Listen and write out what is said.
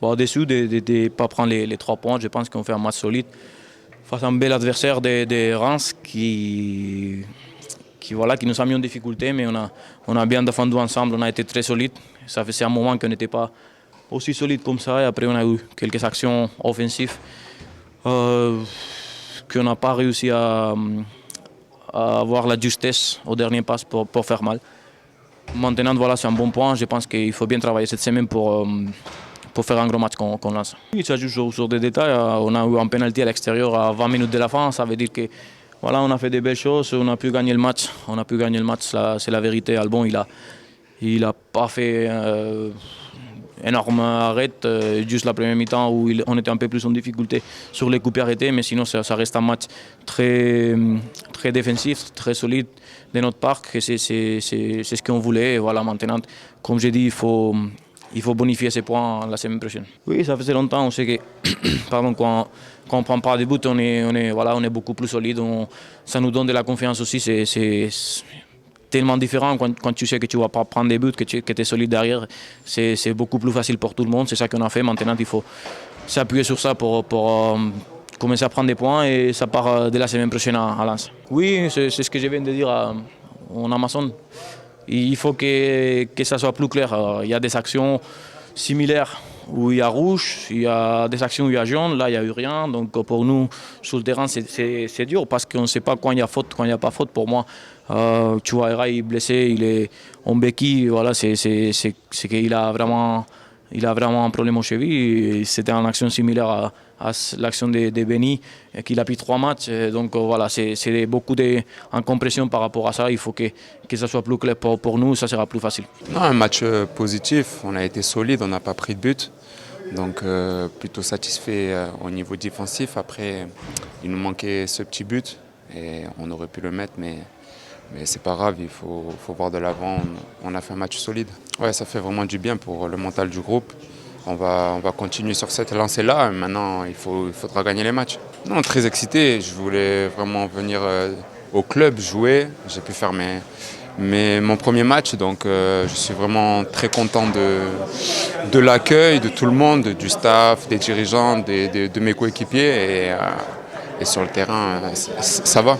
Bon, déçu de ne pas prendre les 3 points. Je pense qu'on fait un match solide face à un bel adversaire de Reims qui nous a mis en difficulté, mais on a bien défendu ensemble, on a été très solide. Ça faisait un moment qu'on n'était pas aussi solide comme ça, et après on a eu quelques actions offensives qu'on n'a pas réussi à avoir la justesse au dernier passe pour faire mal. Maintenant, voilà, c'est un bon point. Je pense qu'il faut bien travailler cette semaine pour faire un gros match qu'on lance. Oui, ça joue sur des détails. On a eu un penalty à l'extérieur à 20 minutes de la fin. Ça veut dire que voilà, on a fait de belles choses. On a pu gagner le match. C'est la vérité. Albon, il a pas fait énorme arrêt. Juste la première mi-temps où on était un peu plus en difficulté sur les coupes arrêtées. Mais sinon, ça reste un match très, très défensif, très solide de notre part. C'est ce qu'on voulait. Et voilà, maintenant, comme j'ai dit, il faut bonifier ces points la semaine prochaine. Oui, ça faisait longtemps. On sait que pardon, quand on ne prend pas de but, on est beaucoup plus solide. Ça nous donne de la confiance aussi. C'est tellement différent quand tu sais que tu ne vas pas prendre des buts, que tu es solide derrière. C'est beaucoup plus facile pour tout le monde. C'est ça qu'on a fait. Maintenant, il faut s'appuyer sur ça pour commencer à prendre des points, et ça part dès la semaine prochaine à Lens. Oui, c'est ce que je viens de dire en Amazon. Il faut que ça soit plus clair. Il y a des actions similaires où il y a rouge, il y a des actions où il y a jaune, là il n'y a eu rien. Donc pour nous, sur le terrain, c'est dur parce qu'on ne sait pas quand il y a faute, quand il n'y a pas faute. Pour moi, tu vois, Era est blessé, il est en béquille, voilà, c'est qu'il a vraiment un problème au cheville. C'était une action similaire à l'action de Benny, qu'il a pris 3 matchs. Donc voilà, c'est beaucoup d'incompréhension par rapport à ça. Il faut que ça soit plus clair pour nous, ça sera plus facile. Non, un match positif, on a été solide, on n'a pas pris de but. Donc plutôt satisfait au niveau défensif. Après, il nous manquait ce petit but et on aurait pu le mettre, mais c'est pas grave, il faut voir de l'avant. On a fait un match solide. Ouais, ça fait vraiment du bien pour le mental du groupe. On va continuer sur cette lancée-là. Maintenant, il faudra gagner les matchs. Non, très excité. Je voulais vraiment venir au club jouer. J'ai pu faire mon premier match, donc je suis vraiment très content de l'accueil de tout le monde, du staff, des dirigeants, de mes coéquipiers. Et sur le terrain, ça va.